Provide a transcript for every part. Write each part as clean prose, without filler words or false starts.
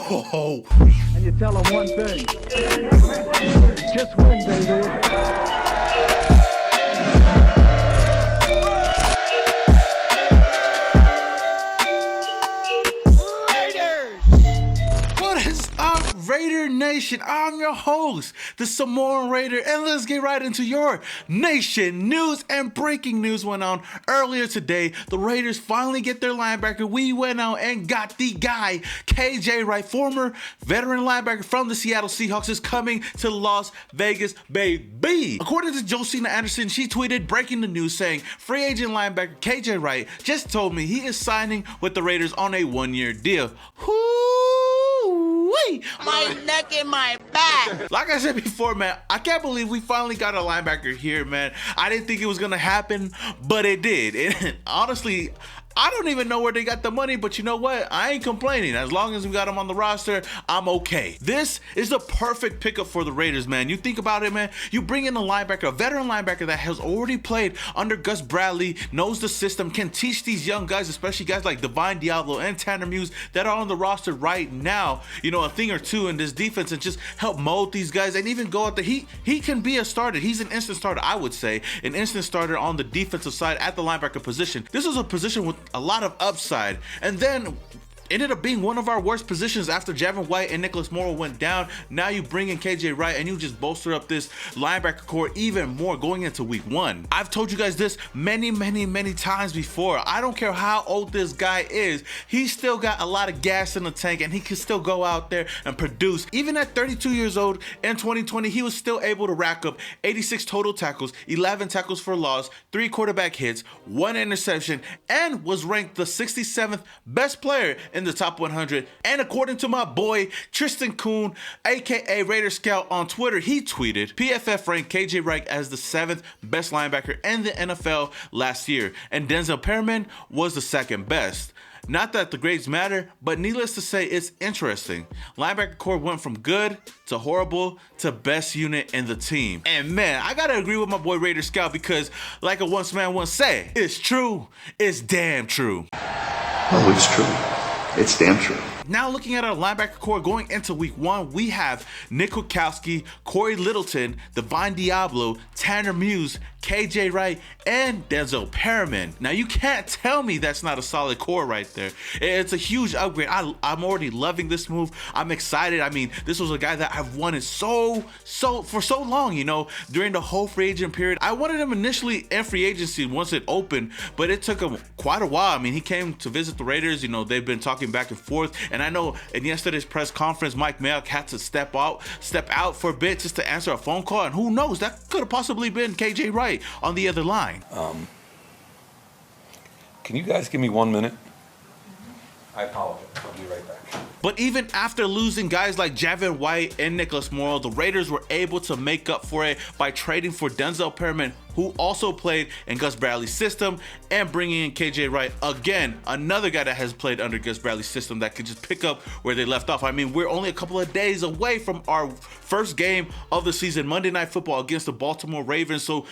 Oh. And you tell them one thing. Just win, baby. Raider Nation, I'm your host, the Samoan Raider, and let's get right into your nation news. And breaking news went on earlier today. The Raiders finally get their linebacker. We went out and got the guy, KJ Wright, former veteran linebacker from the Seattle Seahawks, is coming to Las Vegas, baby. According to Josina Anderson, she tweeted breaking the news saying, free agent linebacker KJ Wright just told me he is signing with the Raiders on a one-year deal. My neck and my back. Like I said before, man, I can't believe we finally got a linebacker here, man. I didn't think it was gonna happen, but it did. And honestly, I don't even know where they got the money, but you know what? I ain't complaining. As long as we got him on the roster, I'm okay. This is the perfect pickup for the Raiders, man. You think about it, man. You bring in a linebacker, a veteran linebacker that has already played under Gus Bradley, knows the system, can teach these young guys, especially guys like Divine Diablo and Tanner Muse that are on the roster right now, you know, a thing or two in this defense, and just help mold these guys and even go out there. He can be a starter. He's an instant starter, I would say. An instant starter on the defensive side at the linebacker position. This is a position with a lot of upside, and then ended up being one of our worst positions after Javin White and Nicholas Morrow went down. Now you bring in KJ Wright and you just bolster up this linebacker core even more going into week one. I've told you guys this many times before. I don't care how old this guy is. He's still got a lot of gas in the tank and he can still go out there and produce. Even at 32 years old in 2020, he was still able to rack up 86 total tackles, 11 tackles for loss, 3 quarterback hits, 1 interception, and was ranked the 67th best player in the top 100. And according to my boy Tristan Kuhn, aka Raider Scout on Twitter, he tweeted, PFF ranked KJ Wright as the 7th best linebacker in the NFL last year, and Denzel Perryman was the 2nd best. Not that the grades matter, but needless to say, it's interesting. Linebacker core went from good to horrible to best unit in the team. And man, I gotta agree with my boy Raider Scout, because like a once man once said, it's true, it's damn true. Oh, it's true. It's damn true. Now looking at our linebacker core going into week one, we have Nick Kwiatkowski, Corey Littleton, Divine Diablo, Tanner Muse, KJ Wright, and Denzel Perryman. Now you can't tell me that's not a solid core right there. It's a huge upgrade. I'm already loving this move. I'm excited. I mean, this was a guy that I've wanted for so long, you know, during the whole free agent period. I wanted him initially in free agency once it opened, but it took him quite a while. I mean, he came to visit the Raiders. You know, they've been talking back and forth. And I know in yesterday's press conference, Mike Mayock had to step out for a bit just to answer a phone call. And who knows, that could have possibly been KJ Wright on the other line. Can you guys give me 1 minute? I apologize. I'll be right back. But even after losing guys like Javin White and Nicholas Morrow, the Raiders were able to make up for it by trading for Denzel Perryman, who also played in Gus Bradley's system, and bringing in KJ Wright, again, another guy that has played under Gus Bradley's system that could just pick up where they left off. I mean, we're only a couple of days away from our first game of the season, Monday Night Football against the Baltimore Ravens. So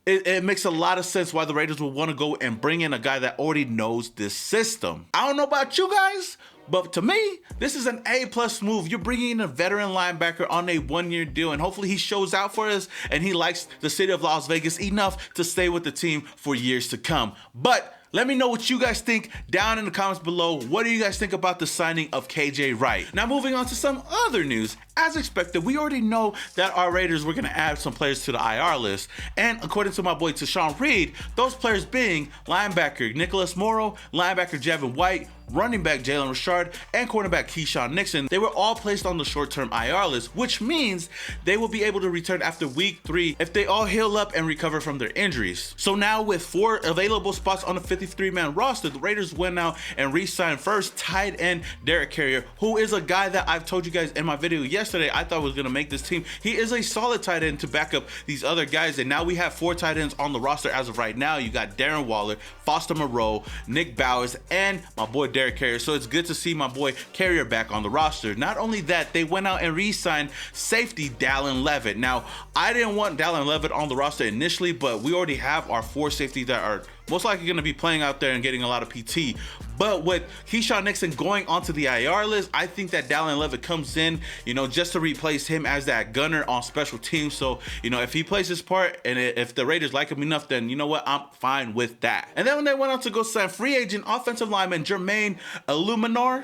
it makes a lot of sense why the Raiders will want to go and bring in a guy that already knows this system. I don't know about you guys, but to me, this is an A+ move. You're bringing in a veteran linebacker on a one-year deal, and hopefully he shows out for us and he likes the city of Las Vegas enough to stay with the team for years to come. But let me know what you guys think down in the comments below. What do you guys think about the signing of KJ Wright? Now moving on to some other news. As expected, we already know that our Raiders were going to add some players to the IR list. And according to my boy Tashawn Reed, those players being linebacker Nicholas Morrow, linebacker Javin White, running back Jalen Richard, and cornerback Keyshawn Nixon. They were all placed on the short-term IR list, which means they will be able to return after week 3 if they all heal up and recover from their injuries. So now with 4 available spots on the 53-man roster, the Raiders went out and re-signed first tight end Derek Carrier, who is a guy that I've told you guys in my video yesterday I thought was going to make this team. He is a solid tight end to back up these other guys, and now we have 4 tight ends on the roster as of right now. You got Darren Waller, Foster Moreau, Nick Bowers, and my boy Derek Carrier. So it's good to see my boy Carrier back on the roster. Not only that, they went out and re-signed safety Dallin Levitt. Now, I didn't want Dallin Levitt on the roster initially, but we already have our 4 safeties that are most likely going to be playing out there and getting a lot of PT. But with Keyshawn Nixon going onto the IR list, I think that Dallin Levitt comes in, you know, just to replace him as that gunner on special teams. So, you know, if he plays his part and if the Raiders like him enough, then you know what, I'm fine with that. And then when they went on to go sign free agent offensive lineman Jermaine Aluminum.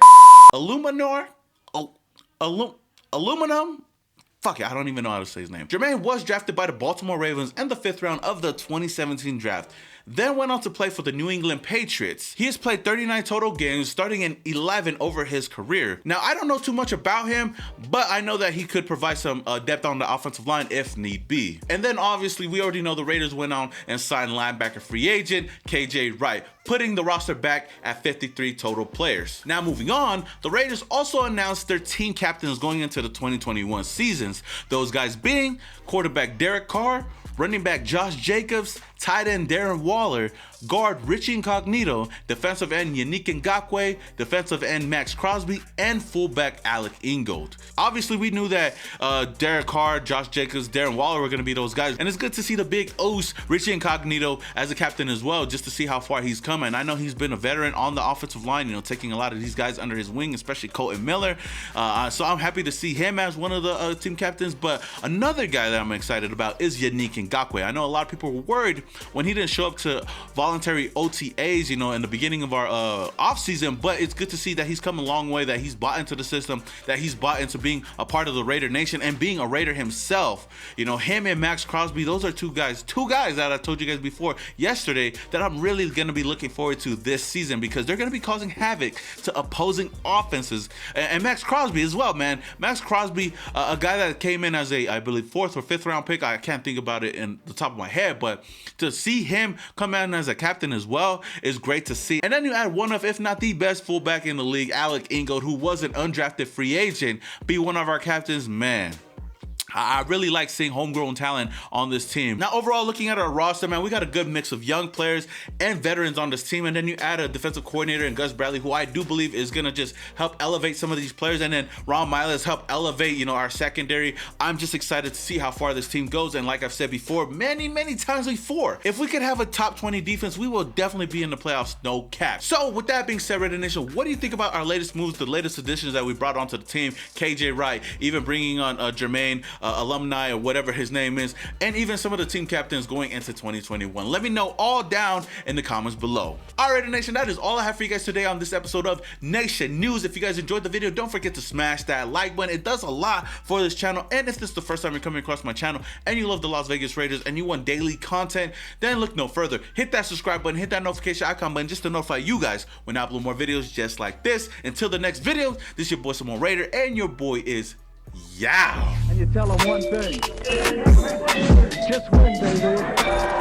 Fuck it, I don't even know how to say his name. Jermaine was drafted by the Baltimore Ravens in the 5th round of the 2017 draft. Then went on to play for the New England Patriots. He has played 39 total games, starting in 11 over his career. Now, I don't know too much about him, but I know that he could provide some depth on the offensive line if need be. And then obviously, we already know the Raiders went on and signed linebacker free agent KJ Wright, putting the roster back at 53 total players. Now moving on, the Raiders also announced their team captains going into the 2021 seasons. Those guys being quarterback Derek Carr, running back Josh Jacobs, tight end Darren Waller, guard Richie Incognito, defensive end Yannick Ngakoue, defensive end Max Crosby, and fullback Alec Ingold. Obviously, we knew that Derek Carr, Josh Jacobs, Darren Waller were going to be those guys, and it's good to see the big O's, Richie Incognito, as a captain as well, just to see how far he's come. And I know he's been a veteran on the offensive line, you know, taking a lot of these guys under his wing, especially Colton Miller. So I'm happy to see him as one of the team captains. But another guy that I'm excited about is Yannick Ngakoue. I know a lot of people were worried when he didn't show up to voluntary OTAs, you know, in the beginning of our offseason, but it's good to see that he's come a long way, that he's bought into the system, that he's bought into being a part of the Raider Nation and being a Raider himself. You know, him and Max Crosby, those are two guys that I told you guys before yesterday that I'm really going to be looking forward to this season, because they're going to be causing havoc to opposing offenses. And Max Crosby as well, man. Max Crosby, a guy that came in as a, I believe, 4th or 5th round pick. I can't think about it in the top of my head, but to see him come in as a captain as well is great to see. And then you add one of, if not the best fullback in the league, Alec Ingold, who was an undrafted free agent, be one of our captains, man. I really like seeing homegrown talent on this team. Now, overall, looking at our roster, man, we got a good mix of young players and veterans on this team. And then you add a defensive coordinator in Gus Bradley, who I do believe is going to just help elevate some of these players. And then Ron Miles help elevate, you know, our secondary. I'm just excited to see how far this team goes. And like I've said before, many times before, if we could have a top 20 defense, we will definitely be in the playoffs, no cap. So with that being said, Raidernation, what do you think about our latest moves, the latest additions that we brought onto the team? KJ Wright, even bringing on Jermaine alumni or whatever his name is, and even some of the team captains going into 2021. Let me know all down in the comments below. All right, Nation, that is all I have for you guys today on this episode of Nation News. If you guys enjoyed the video, don't forget to smash that like button. It does a lot for this channel. And if this is the first time you're coming across my channel and you love the Las Vegas Raiders and you want daily content, then look no further. Hit that subscribe button, hit that notification icon button just to notify you guys when I upload more videos just like this. Until the next video, this is your boy Simone Raider, and your boy is Yow. And you tell them one thing. Just win, baby.